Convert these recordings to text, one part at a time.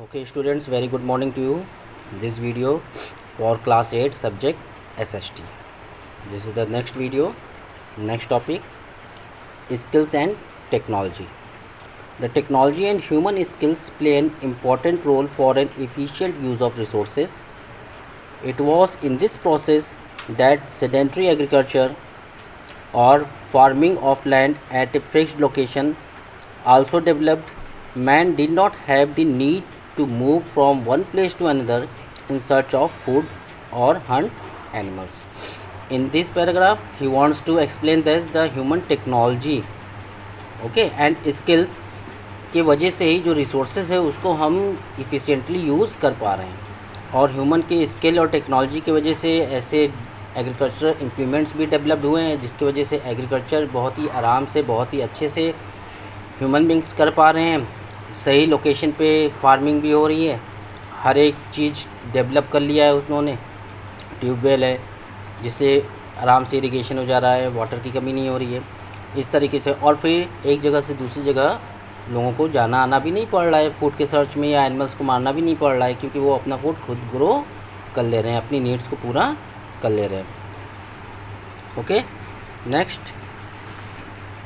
Okay students, very good morning to you. This video for class 8 subject SST. This is the next video. Next topic, skills and technology. The technology and human skills play an important role for an efficient use of resources. It was in this process that sedentary agriculture or farming of land at a fixed location also developed. Man did not have the need to move from one place to another in search of food or hunt animals. In this paragraph, he wants to explain that the human technology, and skills की वजह से ही जो resources है उसको हम इफ़िशिएंटली use कर पा रहे हैं, और ह्यूमन के स्किल और टेक्नोलॉजी की वजह से ऐसे एग्रीकल्चर इम्प्लीमेंट्स भी डेवलप्ड हुए हैं जिसकी वजह से एग्रीकल्चर बहुत ही आराम से, बहुत ही अच्छे से ह्यूमन बींग्स कर पा रहे हैं। सही लोकेशन पे फार्मिंग भी हो रही है, हर एक चीज़ डेवलप कर लिया है उन्होंने। ट्यूबवेल है जिससे आराम से इरिगेशन हो जा रहा है, वाटर की कमी नहीं हो रही है इस तरीके से। और फिर एक जगह से दूसरी जगह लोगों को जाना आना भी नहीं पड़ रहा है फूड के सर्च में, या एनिमल्स को मारना भी नहीं पड़ रहा है, क्योंकि वो अपना फूड खुद ग्रो कर ले रहे हैं, अपनी नीड्स को पूरा कर ले रहे हैं। Okay, next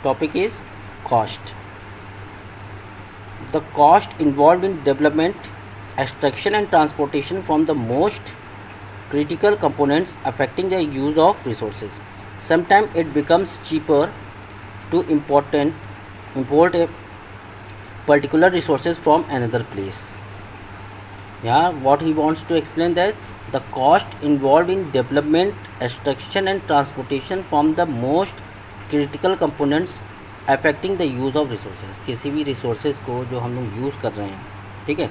topic is cost. The cost involved in development, extraction and transportation from the most critical components affecting the use of resources. Sometimes it becomes cheaper to import a particular resources from another place. Yeah, what he wants to explain that the cost involved in development, extraction and transportation from the most critical components affecting the use of resources. किसी भी resources को जो हम लोग use कर रहे हैं, ठीक है,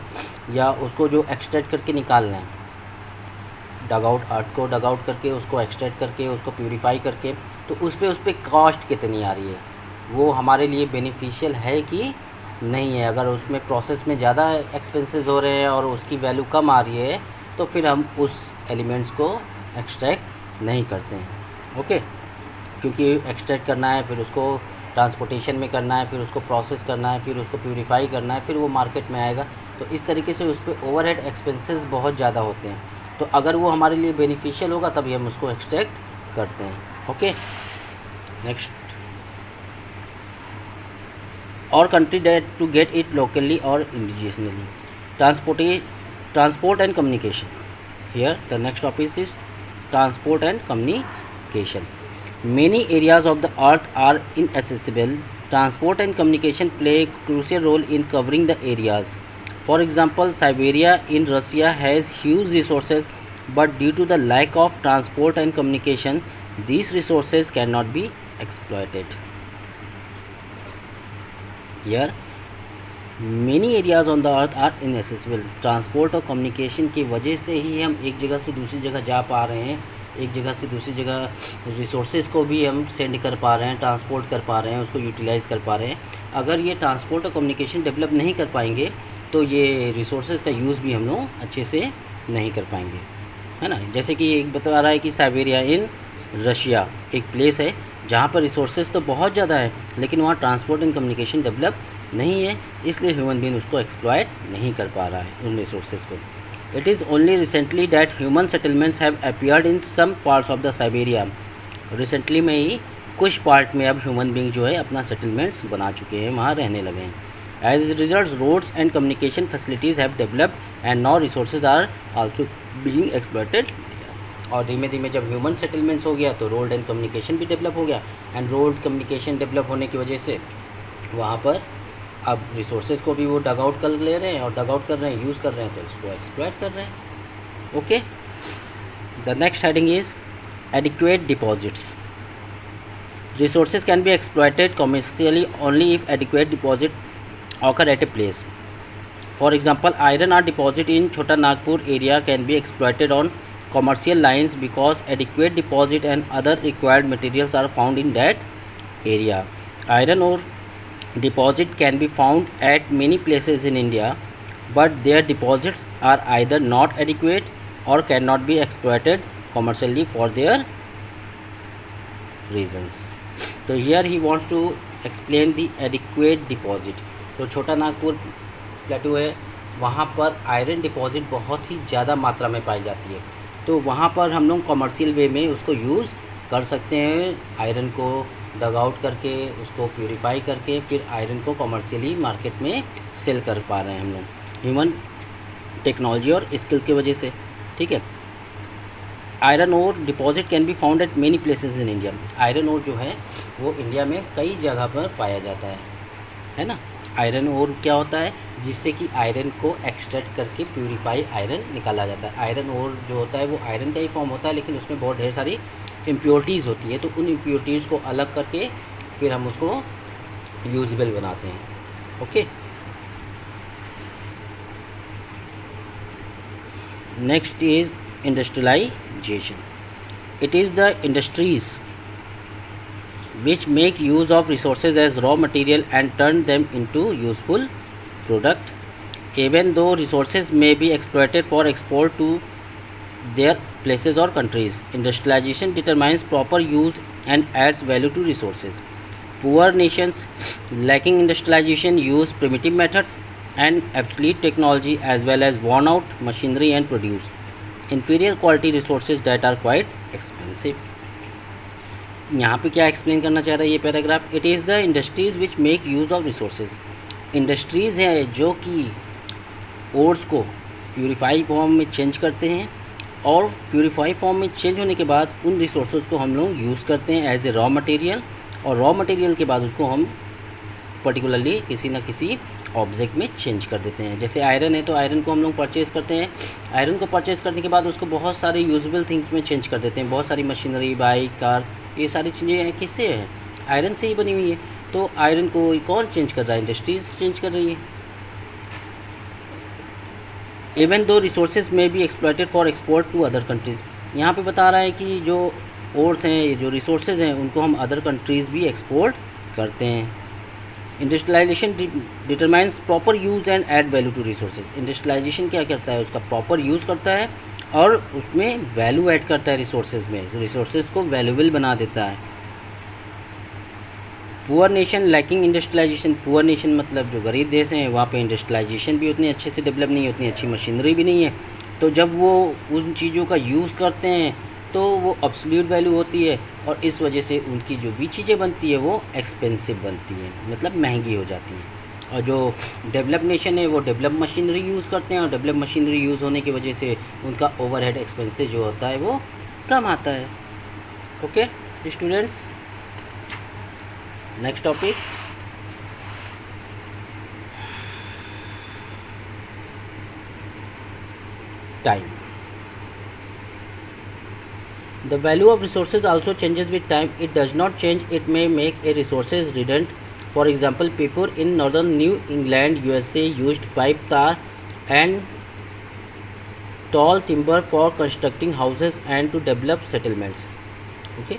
या उसको जो एक्सट्रैक्ट करके निकाल रहे हैं, अर्थ को डग आउट करके उसको एक्सट्रैक्ट करके उसको प्यूरीफाई करके, तो उस पर कॉस्ट कितनी आ रही है, वो हमारे लिए बेनिफिशियल है कि नहीं है. अगर उसमें प्रोसेस में ज़्यादा एक्सपेंसेस हो रहे हैं और उसकी वैल्यू कम आ रही है तो फिर हम उस एलिमेंट्स को एक्सट्रैक्ट नहीं करते हैं. ओके, क्योंकि एक्सट्रैक्ट करना है, फिर उसको ट्रांसपोर्टेशन में करना है, फिर उसको प्रोसेस करना है, फिर उसको प्यूरीफाई करना है, फिर वो मार्केट में आएगा, तो इस तरीके से उस पर ओवरहेड एक्सपेंसेस बहुत ज़्यादा होते हैं. तो अगर वो हमारे लिए बेनिफिशियल होगा तभी हम उसको एक्सट्रैक्ट करते हैं. ओके, नेक्स्ट, और country date to get it locally और indigenously. Transport and communication. Here the next topic is transport and communication. Many areas of the earth are inaccessible. Transport and communication play a crucial role in covering the areas. For example, Siberia in Russia has huge resources, but due to the lack of transport and communication, these resources cannot be exploited. Here, many areas on the earth are inaccessible. Transport और communication की वजह से ही हम एक जगह से दूसरी जगह जा पा रहे हैं, एक जगह से दूसरी जगह रिसोर्सेज को भी हम सेंड कर पा रहे हैं, ट्रांसपोर्ट कर पा रहे हैं, उसको यूटिलाइज़ कर पा रहे हैं. अगर ये ट्रांसपोर्ट और कम्युनिकेशन डेवलप नहीं कर पाएंगे तो ये रिसोर्सेज का यूज़ भी हम लोग अच्छे से नहीं कर पाएंगे, है ना. जैसे कि एक बता रहा है कि साइबेरिया इन रशिया एक प्लेस है जहाँ पर रिसोर्सेज तो बहुत ज़्यादा है, लेकिन वहाँ ट्रांसपोर्ट एंड कम्युनिकेशन डेवलप नहीं है, इसलिए ह्यूमन बीइंग उसको एक्सप्लॉयट नहीं कर पा रहा है उन रिसोर्सेज को. It is only recently that human settlements have appeared in some parts of the Siberia. Recently में ही कुछ पार्ट में अब ह्यूमन बींग जो है अपना सेटलमेंट्स बना चुके हैं, वहाँ रहने लगे हैं. As a result, roads and communication facilities have developed and now resources are also being exploited. और धीमे धीमे जब ह्यूमन सेटलमेंट्स हो गया तो रोड एंड कम्युनिकेशन भी डेवलप हो गया, एंड रोड कम्युनिकेशन डेवलप होने की वजह से वहाँ पर अब रिसोर्सेज को भी वो डग आउट कर ले रहे हैं, और डग आउट कर रहे हैं, यूज़ कर रहे हैं, तो इसको एक्सप्लॉइट कर रहे हैं. Okay, the next heading is adequate deposits. Resources can be exploited commercially only if adequate deposit occur at a place. For example, iron ore deposit in Chota Nagpur area can be exploited on commercial lines because adequate deposit and other required materials are found in that area. Iron ore deposit can be found at many places in India, but their deposits are either not adequate or cannot be exploited commercially for their reasons. So here he wants to explain the adequate deposit. तो छोटा नागपुर प्लेटू है, वहाँ पर iron deposit बहुत ही ज़्यादा मात्रा में पाई जाती है, तो वहाँ पर हम लोग कमर्शियल वे में उसको यूज़ कर सकते हैं। आयरन को डग आउट करके, उसको प्यूरिफाई करके, फिर आयरन को कमर्शियली मार्केट में सेल कर पा रहे हैं हम लोग, ह्यूमन टेक्नोलॉजी और स्किल्स की वजह से। ठीक है। Iron ore deposit can be found at many places in India. Iron ore जो है वो इंडिया में कई जगह पर पाया जाता है ना। आयरन ओर क्या होता है, जिससे कि आयरन को एक्सट्रैक्ट करके प्यूरिफाई आयरन निकाला जाता है। आयरन ओर जो होता है वो आयरन का ही फॉर्म होता है, लेकिन उसमें बहुत ढेर सारी इम्प्योरिटीज़ होती है, तो उन इम्प्योरिटीज़ को अलग करके फिर हम उसको यूजेबल बनाते हैं। Okay. Next is industrialization. It is the industries which make use of resources as raw material and turn them into useful product. Even though resources may be exploited for export to their places or countries, industrialization determines proper use and adds value to resources. Poor nations lacking industrialization use primitive methods and obsolete technology as well as worn out machinery and produce inferior quality resources that are quite expensive. यहाँ पे क्या explain करना चाह रहा है ये paragraph, it is the industries which make use of resources. Industries हैं जो कि ओर्स को प्यूरीफाई फॉर्म में चेंज करते हैं, और प्यूरीफाई फॉर्म में चेंज होने के बाद उन रिसोर्सेज को हम लोग यूज़ करते हैं एज ए रॉ मटेरियल, और रॉ मटेरियल के बाद उसको हम पर्टिकुलरली किसी न किसी ऑब्जेक्ट में चेंज कर देते हैं। जैसे आयरन है तो आयरन को हम लोग परचेज़ करते हैं, आयरन को परचेज़ करने के बाद उसको बहुत सारे यूजेबल थिंग्स में चेंज कर देते हैं। बहुत सारी मशीनरी, बाइक, कार, ये सारी चीज़ें किससे हैं, आयरन से ही बनी हुई है। तो आयरन को कौन चेंज कर रहा है, इंडस्ट्रीज चेंज कर रही है। Even though resources may be exploited for export to other countries. यहाँ पे बता रहा है कि जो ओर्स हैं, जो रिसोर्सेज हैं, उनको हम अदर कंट्रीज़ भी एक्सपोर्ट करते हैं। Industrialisation determines proper use and add value to resources. Industrialisation क्या करता है, उसका प्रॉपर यूज़ करता है और उसमें वैल्यू ऐड करता है रिसोर्सेज में, रिसोर्सेज को वैल्यूएबल बना देता है। Poor nation lacking industrialisation. Poor nation मतलब जो गरीब देश हैं, वहाँ पे इंडस्ट्रियलाइजेशन भी उतनी अच्छे से डेवलप नहीं है, उतनी अच्छी मशीनरी भी नहीं है, तो जब वो उन चीज़ों का यूज़ करते हैं तो वो अब्सोल्यूट वैल्यू होती है, और इस वजह से उनकी जो भी चीज़ें बनती है वो एक्सपेंसिव बनती हैं, मतलब महंगी हो जाती हैं। और जो डेवलप नेशन है वो डेवलप मशीनरी यूज़ करते हैं, और डेवलप मशीनरी यूज़ होने की वजह से उनका ओवरहेड एक्सपेंसेस जो होता है वो कम आता है। Okay students, next topic, time. The value of resources also changes with time. It does not change. It may make a resources redundant. For example, people in northern New England, USA used pipe tar and tall timber for constructing houses and to develop settlements. Okay,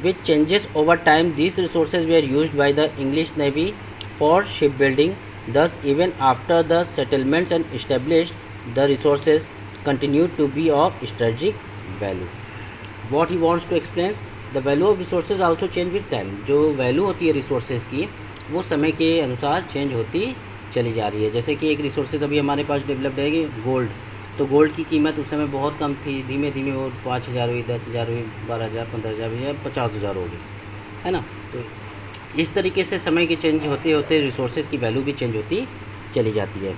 which changes over time. These resources were used by the English Navy for shipbuilding. Thus, even after the settlements and established, the resources continued to be of strategic value. What he wants to explain, the value of resources also change with time. जो value होती है resources की वो समय के अनुसार change होती चली जा रही है। जैसे कि एक रिसोर्सेज अभी हमारे पास डेवलप्ड है गोल्ड, तो गोल्ड की कीमत उस समय बहुत कम थी, धीमे धीमे वो 5,000 हुई, 10,000 हुई, 12,000, 15,000 हुई, 50,000 हो गई, है ना। तो इस तरीके से समय के चेंज होते होते रिसोर्सेज की वैल्यू भी चेंज होती चली जाती है।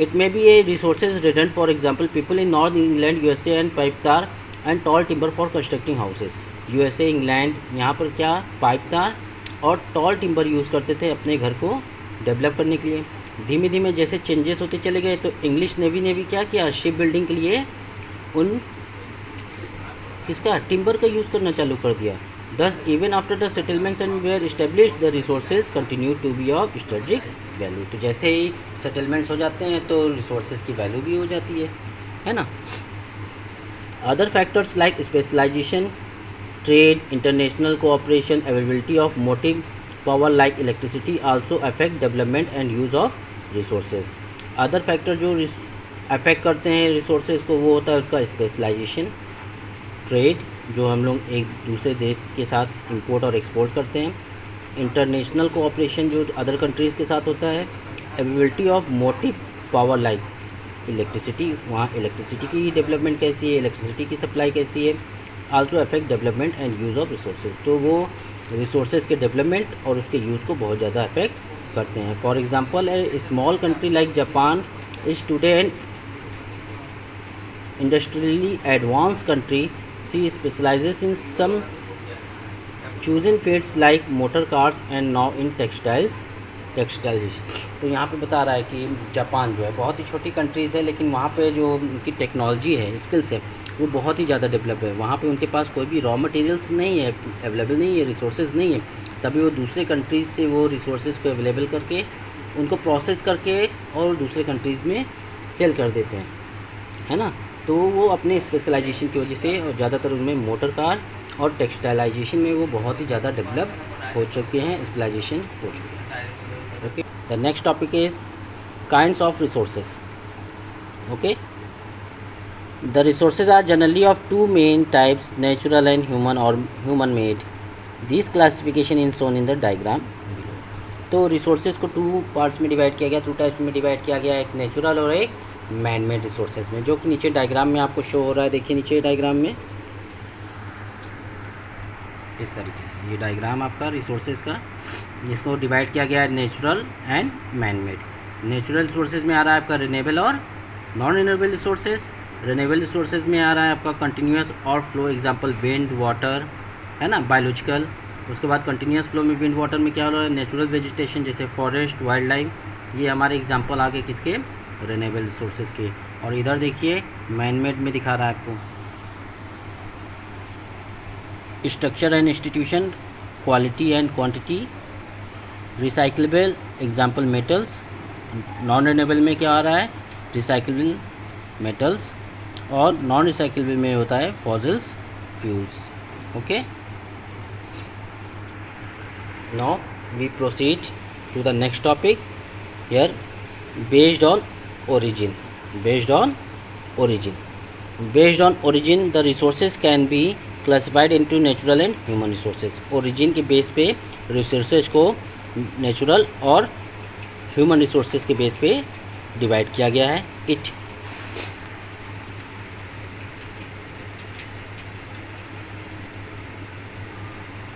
It may be a resources redundant, for example people in north England USA and pipe tar and tall timber for constructing houses. USA England यहाँ पर क्या पाइप तार और टॉल टिम्बर यूज़ करते थे अपने घर को डेवलप करने के लिए। धीमे धीमे जैसे चेंजेस होते चले गए तो इंग्लिश नेवी ने भी क्या किया, शिप बिल्डिंग के लिए उन किसका टिम्बर का यूज़ करना चालू कर दिया। Thus even after the settlements and were established the resources continue to be of strategic value. तो जैसे ही सेटलमेंट्स हो जाते हैं तो रिसोर्सेज की वैल्यू भी हो जाती है ना। Other factors like specialization, trade, international cooperation, availability of motive power like electricity also affect development and use of resources. Other factor जो affect करते हैं resources को वो होता है उसका specialization, trade जो हम लोग एक दूसरे देश के साथ import और export करते हैं, international cooperation जो other countries के साथ होता है, availability of motive power like electricity, वहाँ इलेक्ट्रिसिटी की डेवलपमेंट कैसी है, इलेक्ट्रिसिटी की सप्लाई कैसी है, also affect development and use of resources. तो वो रिसोर्सेज के डेवलपमेंट और उसके यूज़ को बहुत ज़्यादा अफेक्ट करते हैं। For example a small country like Japan is today an industrially advance country, she specialises in some chosen fields like motor cars and now in textiles. तो यहाँ पे बता रहा है कि जापान जो है बहुत ही छोटी कंट्रीज़ है, लेकिन वहाँ पे जो उनकी टेक्नोलॉजी है, स्किल्स है, वो बहुत ही ज़्यादा डेवलप है। वहाँ पे उनके पास कोई भी रॉ मटेरियल्स नहीं है, अवेलेबल नहीं है, रिसोर्सेज नहीं है, तभी वो दूसरे कंट्रीज़ से वो रिसोर्सेज को अवेलेबल करके उनको प्रोसेस करके और दूसरे कंट्रीज़ में सेल कर देते हैं, है ना। तो वो अपने स्पेशलाइजेशन की वजह से और ज़्यादातर उनमें मोटर कार और टेक्सटाइलाइजेशन में वो बहुत ही ज़्यादा डेवलप हो चुके हैं, स्पेशलाइजेशन हो चुके हैं। Okay, the next topic is kinds of resources. Okay, the resources are generally of two main types, natural and human और human made. This classification in shown in the diagram. तो resources को two parts में divide किया गया, two types में divide किया गया, एक नेचुरल और एक मैन मेड रिसोर्सेज में, जो कि नीचे डायग्राम में आपको शो हो रहा है। देखिए नीचे डायग्राम में इस तरीके से ये डायग्राम आपका रिसोर्सेज का, जिसको डिवाइड किया गया है natural and man made. Natural resources में आ रहा है आपका रिन्यूएबल और non renewable resources. Renewable resources में आ रहा है आपका कंटिन्यूस और फ्लो, एग्जांपल विंड, वाटर, है ना, बायोलॉजिकल। उसके बाद कंटिन्यूस फ्लो में विंड वाटर में क्या हो रहा है, नेचुरल वेजिटेशन जैसे फॉरेस्ट, वाइल्ड लाइफ। ये हमारे एग्जांपल आगे किसके, रिन्यूएबल रिसोर्सेज के। और इधर देखिए मैन मेड में दिखा रहा है आपको structure and institution, quality and quantity, recyclable, example metals. Non renewable में क्या आ रहा है, रिसाइक्लेबल मेटल्स, और नॉन रिसाइक्लेबल में होता है fossils fuels. Okay, now we proceed to the next topic here, based on origin। based on origin based on origin the resources can be classified into natural and human resources। origin के base पे resources को natural और human resources के base पे divide किया गया है।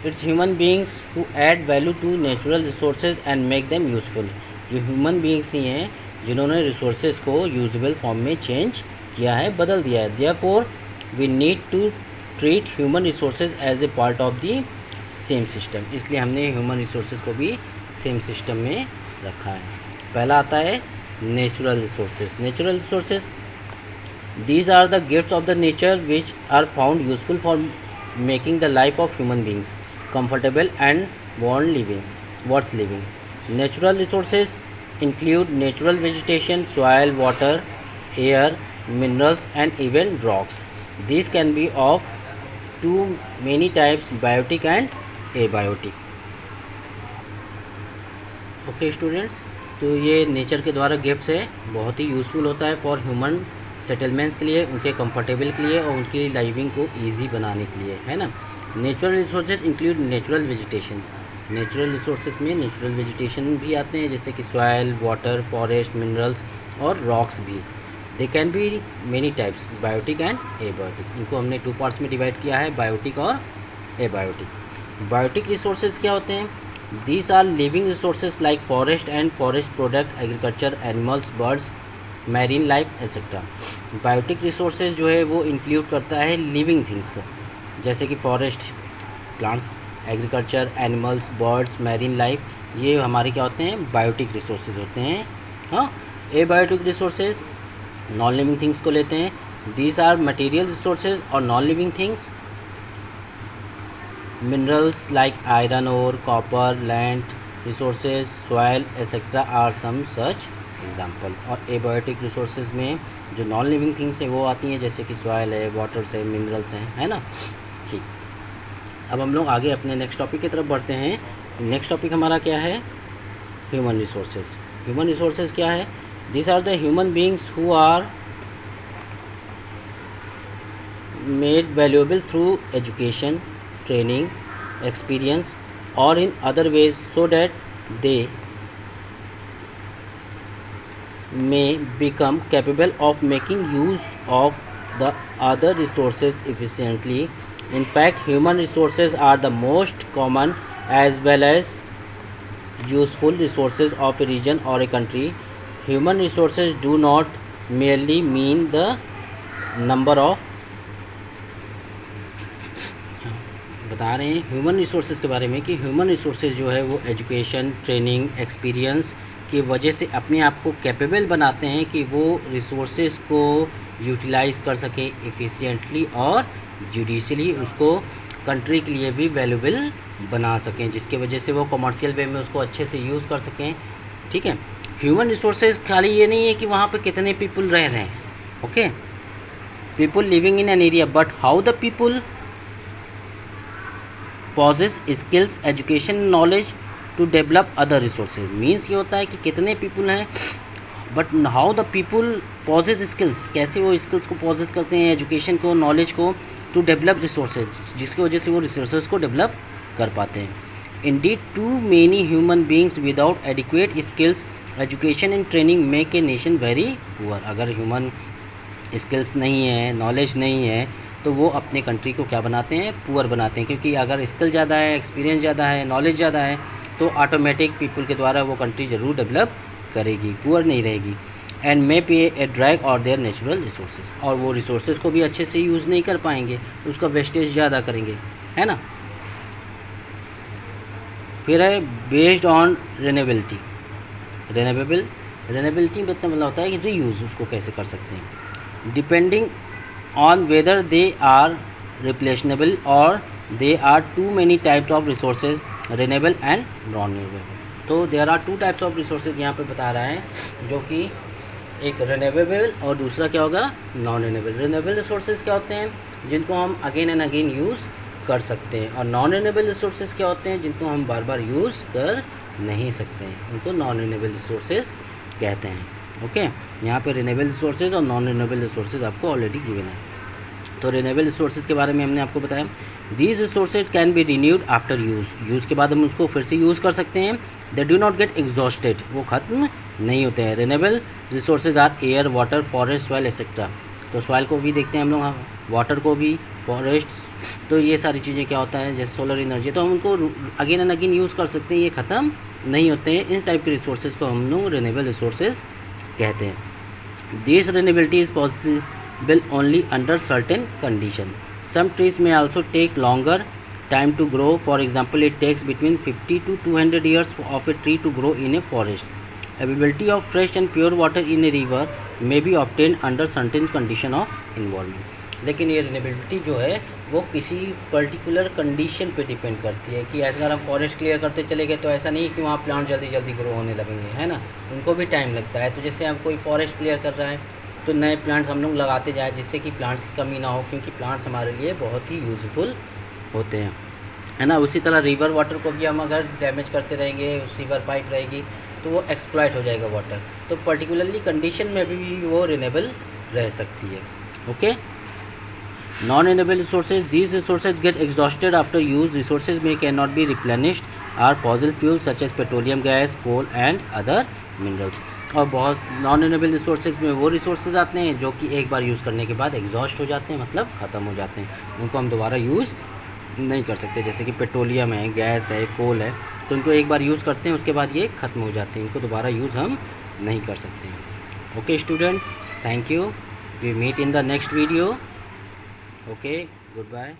It's human beings who add value to natural resources and make them useful। जो ह्यूमन बींग्स ही हैं जिन्होंने रिसोर्सेज को यूजेबल फॉर्म में चेंज किया है, बदल दिया है। Therefore we need to treat human resources as a part of the same system. इसलिए हमने ह्यूमन रिसोर्सेज को भी सेम सिस्टम में रखा है। पहला आता है natural resources. Natural resources, these are the gifts of the nature which are found useful for making the life of human beings comfortable and worth living। Natural resources include natural vegetation, soil, water, air, minerals and even rocks। These can be of two many types, biotic and abiotic। Okay students, तो ये nature के द्वारा gifts है, बहुत ही useful होता है for human settlements के लिए, उनके कंफर्टेबल के लिए और उनकी लाइविंग को ईजी बनाने के लिए, है ना। Natural resources include natural vegetation. Natural resources में नेचुरल वेजिटेशन भी आते हैं, जैसे कि सॉयल, वाटर, फॉरेस्ट, मिनरल्स और रॉक्स भी। They can be many types, biotic and abiotic. इनको हमने टू पार्ट्स में डिवाइड किया है, बायोटिक और एबायोटिक। बायोटिक रिसोर्सेज क्या होते हैं, these are living resources like forest and forest product, agriculture, animals, birds, marine life etcetera. Biotic resources जो है वो इंक्लूड करता है लिविंग थिंग्स को, जैसे कि forest, plants, agriculture, animals, birds, marine life, ये हमारे क्या होते हैं, बायोटिक रिसोर्सेज होते हैं। हाँ, abiotic resources non living things को लेते हैं। दीज आर मटेरियल रिसोर्सेज और non living things, minerals like iron ore, copper, land resources, soil etcetera are some such example. और एबायोटिक रिसोर्सेज में जो नॉन लिविंग थिंग्स हैं वो आती हैं, जैसे कि सॉयल है, वाटर्स है, मिनरल्स हैं, है ना। ठीक, अब हम लोग आगे अपने नेक्स्ट टॉपिक की तरफ बढ़ते हैं। नेक्स्ट टॉपिक हमारा क्या है, ह्यूमन रिसोर्सेज। ह्यूमन रिसोर्सेज क्या है, this are the human beings who are made valuable through education, training, experience और in other ways, so that they may become capable of making use of the other resources efficiently. In fact, human resources are the most common as well as useful resources of a region or a country. Human resources do not merely mean the number of बता रहे हैं human resources के बारे में कि human resources जो है वो एजुकेशन, ट्रेनिंग, एक्सपीरियंस की वजह से अपने आप को कैपेबल बनाते हैं कि वो रिसोर्सेज को यूटिलाइज़ कर सकें एफिशिएंटली और जुडिशली उसको कंट्री के लिए भी वैल्यूबल बना सकें, जिसकी वजह से वो कमर्शियल वे में उसको अच्छे से यूज़ कर सकें। ठीक है, ह्यूमन रिसोर्सेज खाली ये नहीं है कि वहाँ पे कितने पीपल रह रहे हैं, okay, people living in an area, but how the people possess skills, education, knowledge to develop other resources. Means ये होता है कि कितने पीपल हैं, but how the people possess skills, कैसे वो स्किल्स को पॉजेस करते हैं, एजुकेशन को, नॉलेज को, टू डेवलप रिसोर्सेज, जिसकी वजह से वो रिसोर्सेज को डेवलप कर पाते हैं। Indeed too many human beings without adequate skills, education and training make a nation very poor. अगर ह्यूमन स्किल्स नहीं है, नॉलेज नहीं है, तो वो अपने कंट्री को क्या बनाते हैं, पुअर बनाते हैं, क्योंकि अगर स्किल ज़्यादा है, एक्सपीरियंस ज़्यादा है, नॉलेज ज़्यादा है, तो ऑटोमेटिक पीपल के द्वारा वो कंट्री ज़रूर डेवलप करेगी, पुअर नहीं रहेगी। एंड मे पे ए ड्रैग और देयर नेचुरल रिसोर्सेज, और वो रिसोर्सेज को भी अच्छे से यूज़ नहीं कर पाएंगे, उसका वेस्टेज ज़्यादा करेंगे, है ना। फिर है बेस्ड ऑन रेनेबिलिटी। रेनेबिलिटी में मतलब होता है कि रीयूज़ उसको कैसे कर सकते हैं, depending on whether they are replenishable or they are too many types of resources, renewable and non-renewable। तो there are two types of resources यहाँ पे बता रहा है, जो कि एक renewable और दूसरा क्या होगा, non-renewable। renewable resources क्या होते हैं, जिनको हम अगेन एंड अगेन यूज़ कर सकते हैं, और non-renewable resources क्या होते हैं, जिनको हम बार बार यूज़ कर नहीं सकते हैं, उनको non-renewable resources कहते हैं। ओके, यहाँ पे रिन्यूएबल रिसोर्सेज और नॉन रिन्यूएबल रिसोर्सेज आपको ऑलरेडी गिवन है। तो रिन्यूएबल रिसोर्सेज के बारे में हमने आपको बताया, these resources can B renewed after use के बाद हम उसको फिर से यूज़ कर सकते हैं। They do not get exhausted, वो ख़त्म नहीं होते हैं। Renewable resources are air, water, forest, soil etcetera. तो सॉइल को भी देखते हैं हम लोग, वाटर को भी, फॉरेस्ट, तो ये सारी चीज़ें क्या होता है, जैसे सोलर एनर्जी, तो हम उनको अगेन एंड अगेन यूज़ कर सकते हैं, ये ख़त्म नहीं होते हैं। इन टाइप के रिसोर्सेज को हम लोग रिन्यूएबल रिसोर्सेज कहते हैं। This renewability is possible only under certain condition. Some trees may also take longer time to grow, for example it takes between 50 to 200 years of a tree to grow in a forest. Availability of fresh and pure water in a river may be obtain under certain condition of environment. लेकिन ये renewability जो है वो किसी particular condition पे depend करती है, कि अगर हम फॉरेस्ट क्लियर करते चले गए तो ऐसा नहीं कि वहाँ प्लांट जल्दी जल्दी ग्रो होने लगेंगे, है ना, उनको भी टाइम लगता है। तो जैसे हम कोई फॉरेस्ट क्लियर कर रहा है तो नए प्लांट्स हम लोग लगाते जाए, जिससे कि प्लांट्स की कमी ना हो, क्योंकि प्लांट्स हमारे लिए बहुत ही यूज़फुल होते हैं, है ना। उसी तरह रिवर वाटर को भी हम अगर डैमेज करते रहेंगे, रिवर पाइप रहेगी तो वो एक्सप्लॉइट हो जाएगा वाटर, तो पर्टिकुलरली कंडीशन में भी वो रिन्यूएबल रह सकती है। Okay, non-renewable resources, these resources get exhausted after use. Resources may cannot be replenished are fossil fuels such as petroleum gas, coal and other minerals। और बहुत नॉन रिन्यूएबल रिसोर्सेज में वो रिसोर्सेज आते हैं जो कि एक बार यूज़ करने के बाद एग्जॉस्ट हो जाते हैं, मतलब ख़त्म हो जाते हैं, उनको हम दोबारा यूज़ नहीं कर सकते। जैसे कि पेट्रोलियम है, गैस है, कोल है, तो उनको एक बार यूज़ करते हैं, उसके बाद ये ख़त्म हो जाते हैं, इनको दोबारा यूज़ हम नहीं कर सकते हैं। Okay students, thank you, we meet in the next video. Okay, goodbye.